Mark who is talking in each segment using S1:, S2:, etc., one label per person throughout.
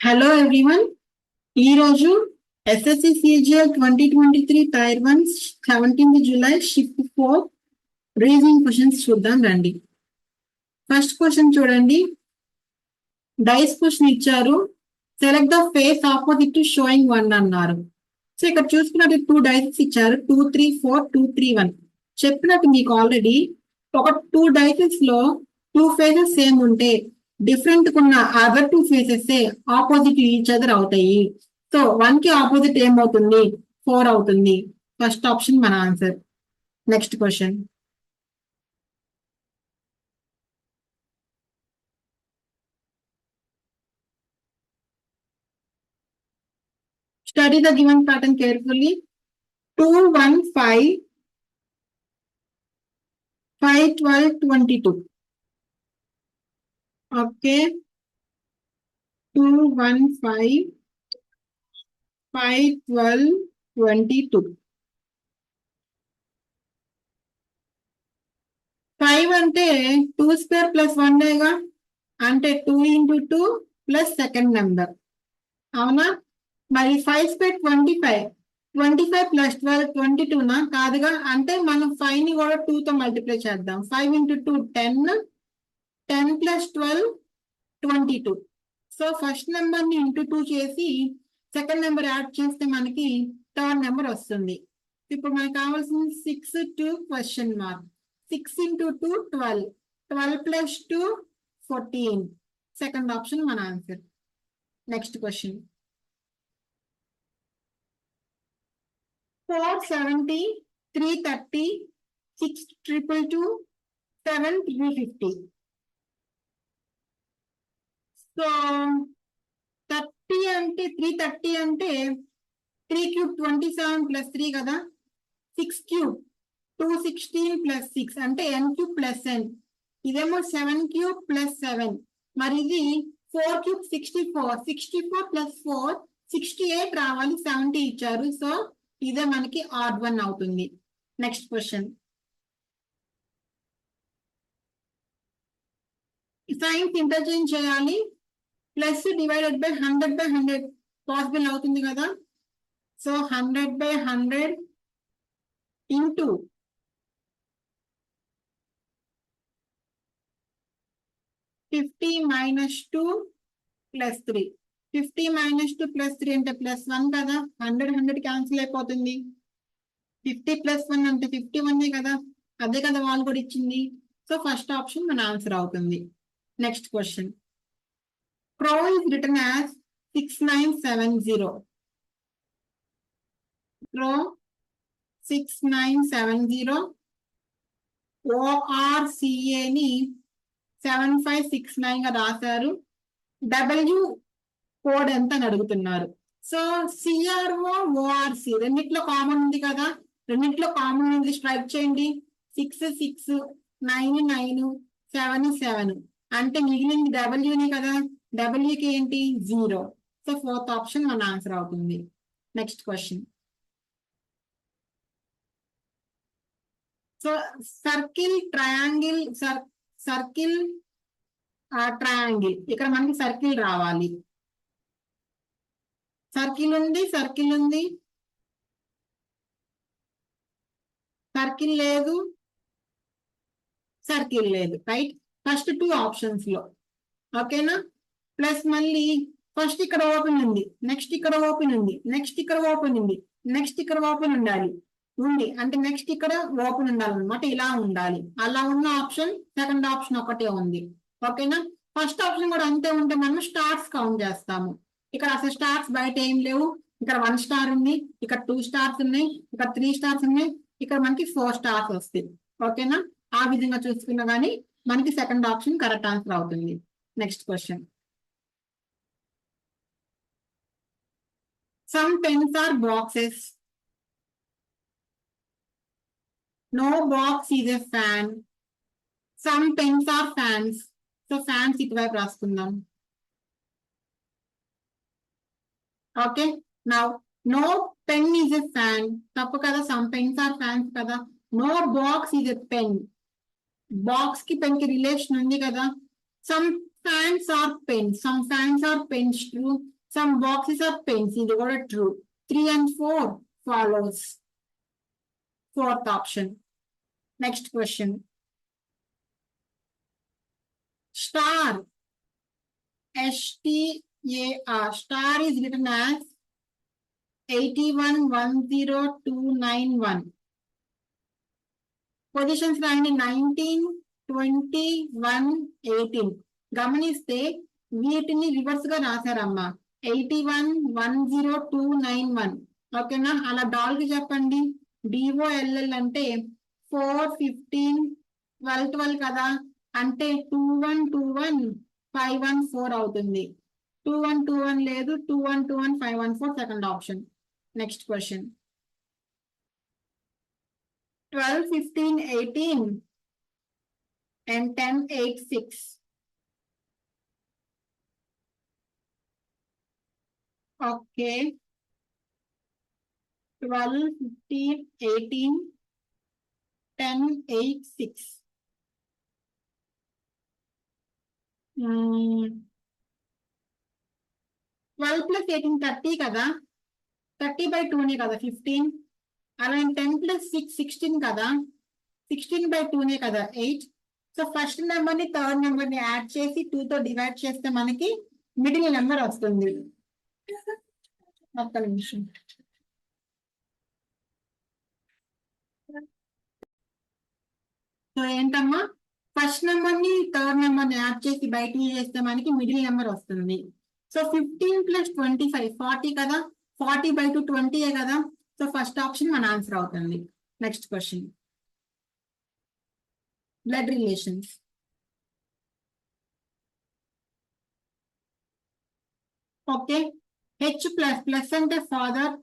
S1: Hello everyone, ఈరోజు SSC CGL 2023 tier 1 17 July shift 4 reasoning questions చూద్దాం రండి. ఫస్ట్ క్వశ్చన్ చూడండి. డైస్ క్వశ్చన్ ఇచ్చారు. Select the face opposite to showing 1 అన్నారు. So ఇక్కడ చూసుకున్నట్టు 2 డైసెస్ ఇచ్చారు, 2 3 4 2 3 1. చెప్పినట్టు మీకు ఆల్రెడీ ఒక 2 డైసెస్ లో 2 ఫేసెస్ సేమ్ ఉంటే డిఫరెంట్ ఉన్న other 2 faces opposite each other అవుతాయి. సో 1 కి ఆపోజిట్ ఏమవుతుంది? 4 అవుతుంది. ఫస్ట్ ఆప్షన్ మన answer. Next question. Study the given pattern carefully. 2 1 5 5 12 22. Okay. 2 1 5 5 12 22. 5 అంటే 2 స్క్వేర్ ప్లస్ 1 అంటే 2 ఇంటూ 2 ప్లస్ సెకండ్ నెంబర్, అవునా? మరి 5 స్క్వేర్ 25, 25 ప్లస్ 12 22 నా కాదుగా, అంటే మనం 5 ని కూడా 2 తో మల్టిప్లై చేద్దాం. 5 into 2 10, 10 plus 12 22. So first number ని ఇంటూ 2 చేసి సెకండ్ నెంబర్ యాడ్ చేస్తే మనకి థర్డ్ నెంబర్ వస్తుంది. ఇప్పుడు మనకు కావాల్సింది 6 2 question mark. 6 into 2 12, 12 plus 2 14. Second option మన ఆన్సర్. Next question. 4 70 3 30 6 222 7 350. సో 30 అంటే 330 అంటే 3 క్యూబ్ 27 ప్లస్ 3 కదా. 6 క్యూబ్ 216 ప్లస్ 6 అంటే n క్యూబ్ ప్లస్ n. ఇదేమో 7 క్యూబ్ ప్లస్ 7. మరి ఇది 4 క్యూబ్ 64, 64 ప్లస్ 4 68 రావాలి. 70 ఇచ్చారు. సో ఇదే మనకి ఆడ్ 1 అవుతుంది. Next question. సైన్స్ ఇంటర్చేంజ్ చేయాలి. ప్లస్ డివైడెడ్ బై 100/100 పాసిబుల్ అవుతుంది కదా. So 100/100 into 50 minus 2 plus 3. 50 minus 2 plus 3 అంటే ప్లస్ 1 కదా. 100 క్యాన్సిల్ అయిపోతుంది. 50 ప్లస్ 1 అంటే 51 కదా. అదే కదా వాళ్ళు కూడా ఇచ్చింది. సో ఫస్ట్ ఆప్షన్ మన ఆన్సర్ అవుతుంది. Next question. Crow is written as 6970. Crow 6970. ORCA ని 7569 గా రాశారు. W కోడ్ ఎంత అని అడుగుతున్నారు. సో CRO ORC రెండిట్లో కామన్ ఉంది కదా. రెండిట్లో కామన్ ఉంది, స్ట్రైక్ చేయండి. 6 6 9 9 7 7 అంటే మిగిలింది W ని కదా. W కి ఏంటి? 0. సో ఫోర్త్ ఆప్షన్ మన ఆన్సర్ అవుతుంది. Next question. So circle triangle, circle triangle. ఇక్కడ మనకి సర్కిల్ రావాలి. సర్కిల్ ఉంది, సర్కిల్ ఉంది, సర్కిల్ లేదు, సర్కిల్ లేదు. రైట్. ఫస్ట్ 2 ఆప్షన్స్ లో ఓకేనా. ప్లస్ మళ్ళీ ఫస్ట్ ఇక్కడ ఓపెన్ ఉంది, నెక్స్ట్ ఇక్కడ ఓపెన్ ఉంది, నెక్స్ట్ ఇక్కడ ఓపెన్ ఉంది, నెక్స్ట్ ఇక్కడ ఓపెన్ ఉండాలి ఉంది అంటే నెక్స్ట్ ఇక్కడ ఓపెన్ ఉండాలన్నమాట. ఇలా ఉండాలి. అలా ఉన్న ఆప్షన్ సెకండ్ ఆప్షన్ ఒకటే ఉంది. ఓకేనా. ఫస్ట్ ఆప్షన్ కూడా అంతే ఉంటే మనం స్టార్స్ కౌంట్ చేస్తాము. ఇక్కడ అసలు స్టార్స్ బయట ఏం లేవు. ఇక్కడ 1 స్టార్ ఉంది, ఇక్కడ 2 స్టార్స్ ఉన్నాయి, ఇక్కడ 3 స్టార్స్ ఉన్నాయి, ఇక్కడ మనకి 4 స్టార్స్ వస్తాయి. ఓకేనా. ఆ విధంగా చూసుకున్నా కానీ మనకి సెకండ్ ఆప్షన్ కరెక్ట్ ఆన్సర్ అవుతుంది. Next question. Some pens are boxes. No box is a fan. Some pens are fans. So fans ఇటువైపు రాసుకుందాం. Okay. Now no pen is a fan. తప్పు కదా. some pens are fans కదా. No box is a pen. Box కి pen కి relation ఉంది కదా. Some fans are pens. Some fans are pens, true. Some boxes are pens. ఇది కూడా true. 3 and 4 follows. Fourth option. Next question. Star. STAR. Star is written as 8110291. Positions రాయండి 19, 20, 1, 18. గమనిస్తే వీటిని reverse గా రాశారమ్మా 8110291. ఓకేనా? అలా డాల్ కి చెప్పండి. డిఓఎల్ఎల్ అంటే 4, 15, 12, 12 కదా, అంటే 2121 514 అవుతుంది. 2121 లేదు, 2121 514 second option. Next question. 12, 15, 18 and 10, 8, 6. Okay. 12, 15, 18, 10, 8, 6. 12 plus 18 30 కదా, 30 by 2 నే కదా 15. అలాగే 10 plus 6 16 కదా, 16 by 2 నే కదా 8. సో ఫస్ట్ నెంబర్ ని థర్డ్ నెంబర్ ని యాడ్ చేసి 2 తో డివైడ్ చేస్తే మనకి మిడిల్ నెంబర్ వస్తుంది. ఒక్క నిమిషం. సో ఏంటమ్మా, ఫస్ట్ నెంబర్ ని థర్డ్ నెంబర్ ని యాడ్ చేసి బయటికి చేస్తే మనకి మిడిల్ నెంబర్ వస్తుంది. సో 15 plus 25 40 కదా, 40 by 2 20 కదా. సో ఫస్ట్ ఆప్షన్ మన ఆన్సర్ అవుతుంది. Next question. Blood relations. Okay. H plus, plus అంటే father,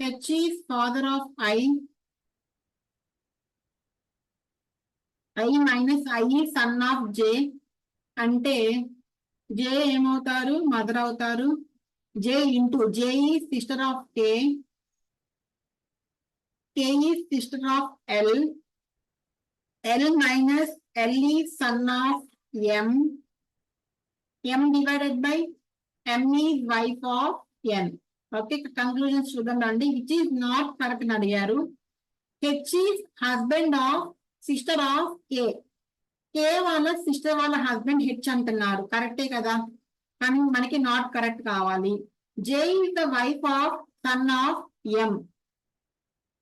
S1: H is father of I, I minus I son of J. అంటే జే ఏమవుతారు, మదర్ అవుతారు. J into J is sister of K, K is sister of L, L minus L is son of M, M divided by M is wife of N. Okay, conclusions చూద్దాం రండి. Which is not correct అని అడిగారు. H is husband of sister of K. K వాళ్ళ sister వాళ్ళ husband H అంటున్నారు, కరెక్టే కదా, కానీ మనకి నాట్ కరెక్ట్ కావాలి. J is the wife of son of M.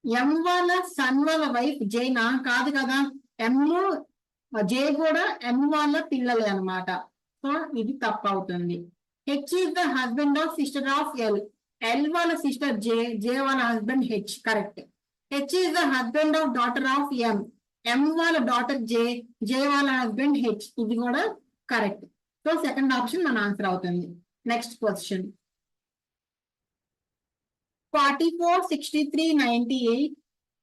S1: M వాళ్ళ సన్ వాళ్ళ వైఫ్ జేనా, కాదు కదా. ఎం జే కూడా ఎం వాళ్ళ పిల్లలే అనమాట. సో ఇది తప్పు అవుతుంది. H is the husband of sister of L. L వాళ్ళ సిస్టర్ జే, జే వాళ్ళ husband H, correct. H is the husband of daughter of M. M వాళ్ళ డాటర్ జే, జే వాళ్ళ హస్బెండ్ హెచ్, ఇది కూడా కరెక్ట్. సో సెకండ్ ఆప్షన్ మన answer అవుతుంది. Next question. 44, 63, 98,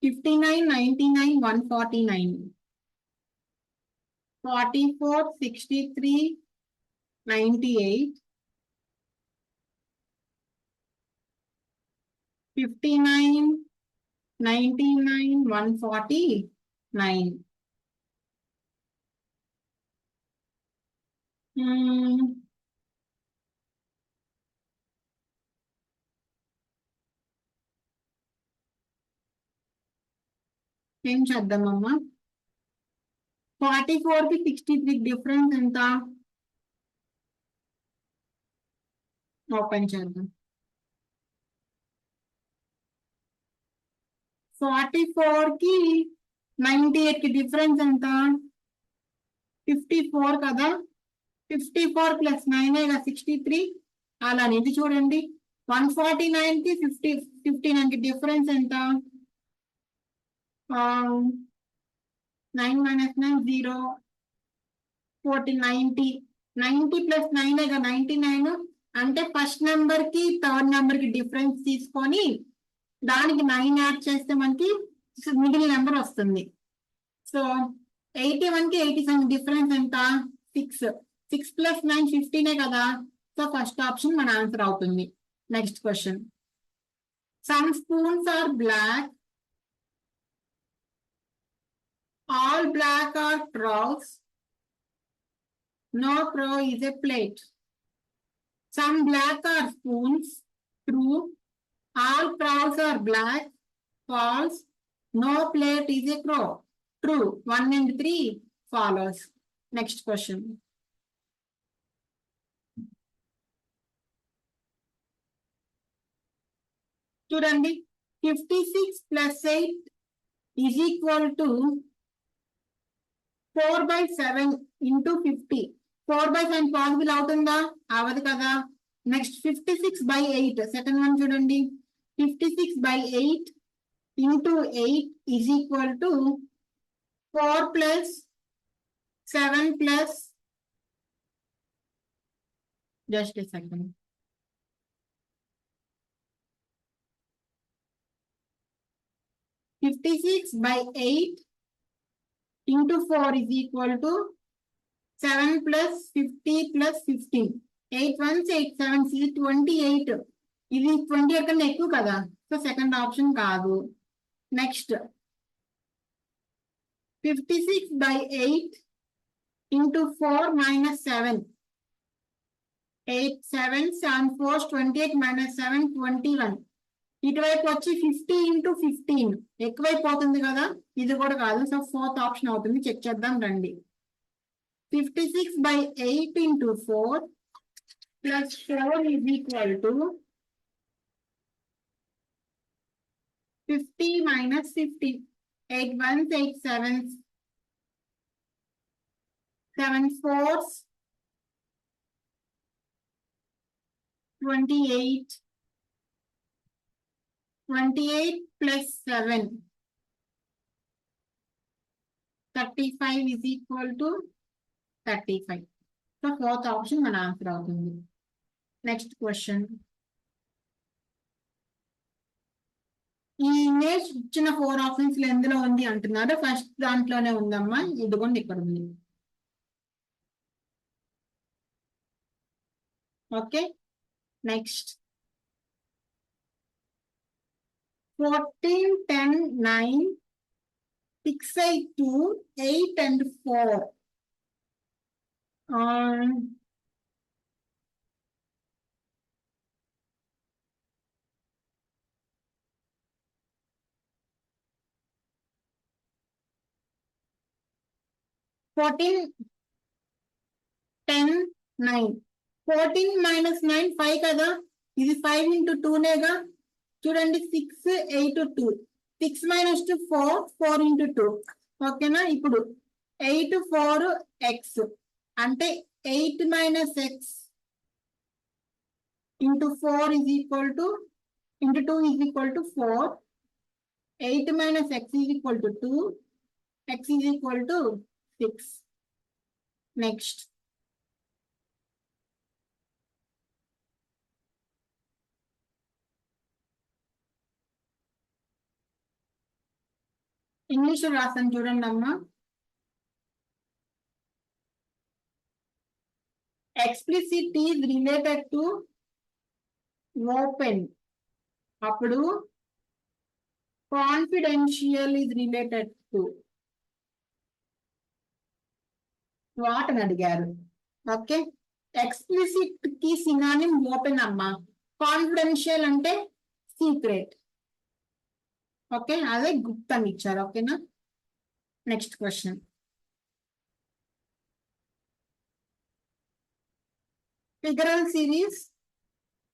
S1: 59, 99, 149. 44, 63, 98, 59, 99, 149. ఏం చేద్దామమ్మా? 44 కి 63 డిఫరెన్స్ ఎంత? ఓపెన్ చేద్దాం. 44 కి 98 కి డిఫరెన్స్ ఎంత? 54 కదా. 54 ప్లస్ 9 63. అలానే ఇది చూడండి, 149 కి 59 కి డిఫరెన్స్ ఎంత? 9 minus 9 0, 40, 90. 90 ప్లస్ 9 99. అంటే ఫస్ట్ నెంబర్ కి థర్డ్ నెంబర్ కి డిఫరెన్స్ తీసుకొని దానికి 9 యాడ్ చేస్తే మనకి మిడిల్ నెంబర్ వస్తుంది. సో 81 కి 87 డిఫరెన్స్ ఎంత? 6. 6 ప్లస్ 9 15 కదా. సో ఫస్ట్ ఆప్షన్ మన ఆన్సర్ అవుతుంది. Next question. Some spoons are black, all black are troughs, No crow is a plate. Some black are spoons. True. All crows are black. False. No plate is a crow. True. 1 and 3 follows. Next question. చూడండి 56 plus 8 is equal to 4/7 into 50. 4/7 possible అవుతుందా? అవదు కదా. Next 56/8 second one చూడండి 56/8 into 8 is equal to 4 plus 7 plus just a second. 56/8 into 4 is equal to 7 plus 50 plus 15. 8 ones 8 sevens is 28. ఇది 20 కన్నా ఎక్కువ కదా, so second option కాదు. Next 56/8 into 4 minus 7. 8 7 7 4 28 minus 7 21. ఇటువైపు వచ్చి 50 into 15 ఎక్కువైపోతుంది కదా, ఇది కూడా కాదు. సో ఫోర్త్ ఆప్షన్ అవుతుంది. చెక్ చేద్దాం రండి. 56/8 into 4 plus 4 is equal to 50 minus 50. 8 ones 8 sevens 7 fours 28. 28 plus 7 35 is equal to 35. So fourth option మన ఆన్సర్ అవుతుంది. Next question. ఈ ఇమేజ్ ఇచ్చిన 4 ఆప్షన్స్ లో ఎందులో ఉంది అంటున్నారు. ఫస్ట్ దాంట్లోనే ఉందమ్మా, ఇదిగోండి ఇక్కడ ఉంది. ఓకే. Next 14 10 9 6 8 2 8 and 4. 14 10 9. 14 minus 9 5 కదా, ఇది 5 into 2 నేగా. చూడండి 6 8 2. 6 minus 2 4 4 into 2. ఓకేనా. ఇప్పుడు 8 4 x అంటే 8 minus x into 4 is equal to into 2 is equal to 4. 8 minus x is equal to 2. X is equal to 6. Next. English రాస్తాను చూడండి అమ్మా. explicit is related to open. అప్పుడు confidential is related to what అని అడిగారు. Okay. Explicit కి synonym open అమ్మా. Confidential అంటే secret. Okay, అదే గుప్తం ఇచ్చారు. ఓకేనా. Next question. Figural series.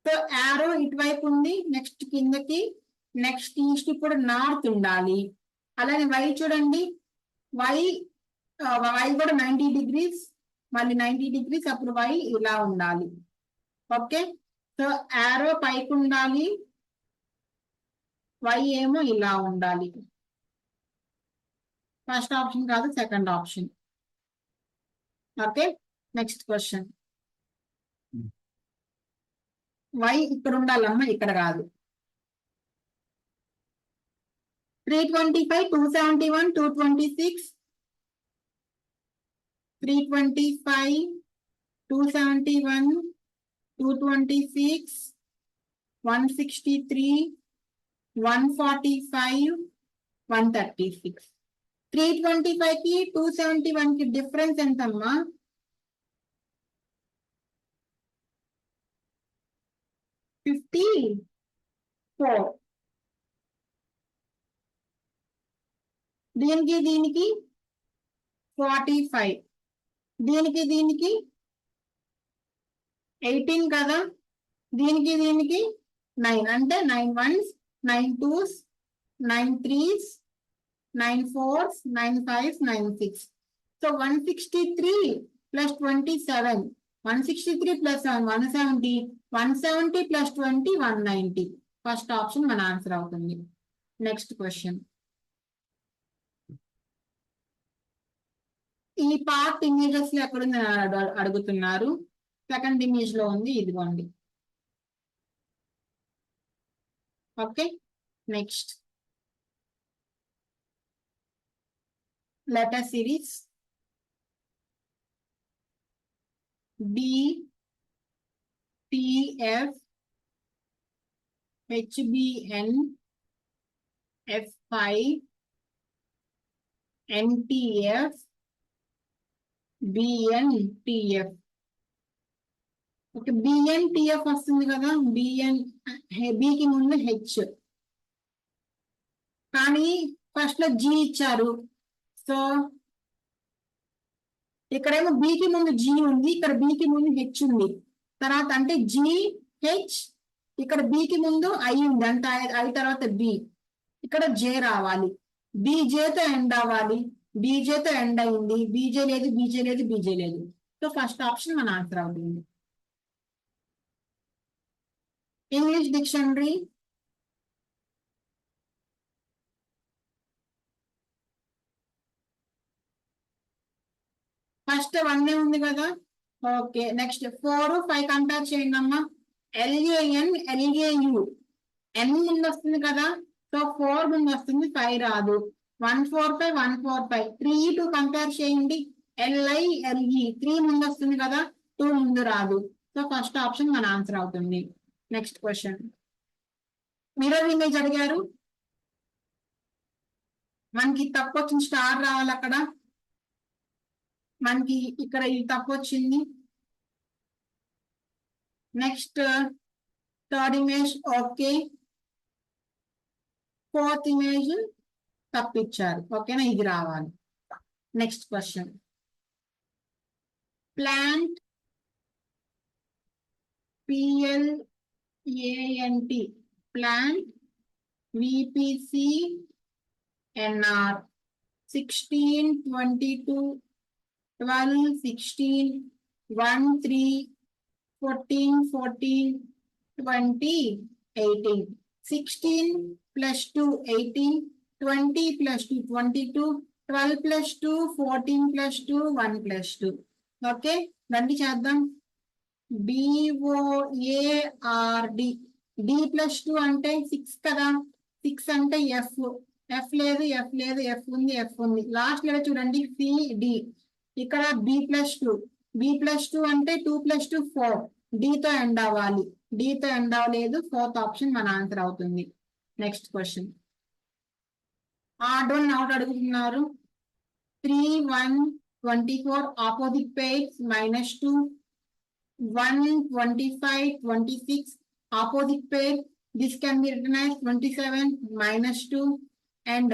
S1: So arrow ఇటువైపు ఉంది, నెక్స్ట్ కిందకి, నెక్స్ట్ ఈస్ట్. ఇప్పుడు నార్త్ ఉండాలి. అలానే వై చూడండి, వై కూడా 90 degrees, మళ్ళీ 90 degrees. అప్పుడు వై ఇలా ఉండాలి. ఓకే. సో యారో పైకి ఉండాలి, వై ఏమో ఇలా ఉండాలి. ఫస్ట్ ఆప్షన్ కాదు, second option. Okay. Next question. Y ఇక్కడ ఉండాలమ్మా, ఇక్కడ కాదు. 325 271 226 325 271 226 163 145 136. 325 కి 271 కి డిఫరెన్స్ ఎంతమ్మా? 54. దీనికి దీనికి 45. దీనికి దీనికి 18 కదా, దీనికి దీనికి 9 అంటే 9 1s 9 2s 9 3s 9 4s 9 5s 9 6. So 163 plus 27, 163 plus 7 170, 170 plus 20 190. First option మన ఆన్సర్ అవుతుంది. Next question. ఈ పార్ట్ ఇమేజెస్ లో ఎక్కడుంది అడుగుతున్నారు. సెకండ్ ఇమేజ్ లో ఉంది, ఇదిగోండి. Okay, next letter series BTF HBN F5 NTF BNTF. Okay, BNTF వస్తుంది కదా, బికి ముందు హెచ్, కానీ ఫస్ట్ లో జీ ఇచ్చారు. సో ఇక్కడేమో బికి ముందు జీ ఉంది, ఇక్కడ బికి ముందు హెచ్ ఉంది. తర్వాత అంటే జీ హెచ్, ఇక్కడ బికి ముందు ఐ ఉంది, అంటే ఐ తర్వాత బి, ఇక్కడ జే రావాలి. బీజేతో ఎండ్ అవ్వాలి, బీజేతో ఎండ్ అయింది, బీజే లేదు బీజే లేదు బీజే లేదు. సో ఫస్ట్ ఆప్షన్ మన ఆన్సర్ అవుతుంది. ఇంగ్లీష్ డిక్షనరీ ఫస్ట్ 1 ఉంది కదా. ఓకే, నెక్స్ట్ 4 5 కంపేర్ చేయండి అమ్మా. LAN LAU ఎన్ ముందు వస్తుంది కదా, సో 4 ముందు వస్తుంది, 5 రాదు. 145 145 3 2 కంపేర్ చేయండి. LILE 3 ముందు వస్తుంది కదా, 2 ముందు రాదు. సో ఫస్ట్ ఆప్షన్ మన ఆన్సర్ అవుతుంది. Next question. మిర్రర్ ఇమేజ్ అడిగారు, మనకి తప్పు వచ్చింది, స్టార్ రావాలి అక్కడ. మనకి ఇక్కడ ఇది తప్పు వచ్చింది. Next third image okay, fourth image తప్పిచ్చారు. ఓకేనా, ఇది రావాలి. Next question. Plant PLANT plant VPCNR 16 22 12 16 1 3 14 14 20 18. 16 plus 2 18, 20 plus 2 22, 12 plus 2 14 plus 2 1 plus 2. Okay, రండి చేద్దాం. BOARD, D plus 2 అంటే 6 కదా, 6 అంటే F, F లేదు F లేదు F ఉంది F ఉంది. లాస్ట్ లో చూడండి CD, ఇక్కడ B plus 2, B plus 2 అంటే 2 plus 2 4, D తో ఎండ్ అవ్వాలి, D తో ఎండ్ అవ్వలేదు. ఫోర్త్ ఆప్షన్ మన ఆన్సర్ అవుతుంది. Next question. ఆర్డర్ అవుట్ అడుగుతున్నారు. 3 1 24 opposite pairs -2, 1 25 26 opposite pair, this can be written as 27 -2, and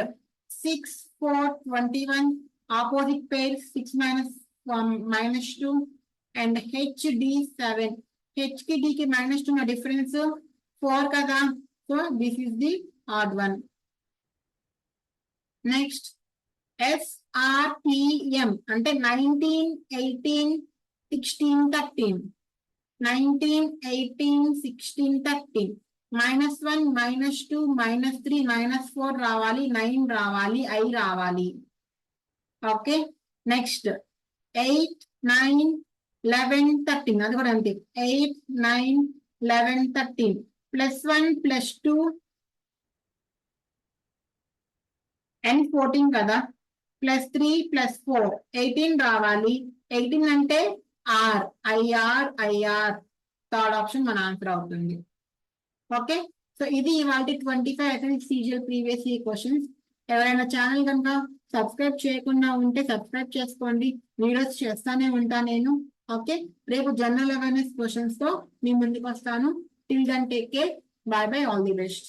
S1: 6 4 21 opposite pair 6 -2, and HD 7. H ki D ki -2 na difference 4 kada, so this is the odd one. Next SRTM అంటే 19 18 16 13, 19 18 16 13, -1 -2 -3 -4 రావాలి, 9 రావాలి, I రావాలి. Okay, next 8 9 11 13, అది కూడా అంతే. 8 9 11 13 +1 +2 and 14 కదా, +3 +4 18 రావాలి. 18 అంటే R, IR IR. Third option మన ఆన్సర్ అవుతుంది. ఓకే, సో ఇది ఇవాళ 25 SSC ప్రీవియస్ ఇయర్ క్వశ్చన్స్. ఎవరైనా ఛానల్ కనుక సబ్స్క్రైబ్ చేయకుండా ఉంటే సబ్స్క్రైబ్ చేసుకోండి, వీడియోస్ చేస్తానే ఉంటా నేను. ఓకే, రేపు జనరల్ అవేర్నెస్ క్వశ్చన్స్ తో మీ ముందుకు వస్తాను. Till then take care. Bye bye. All the best.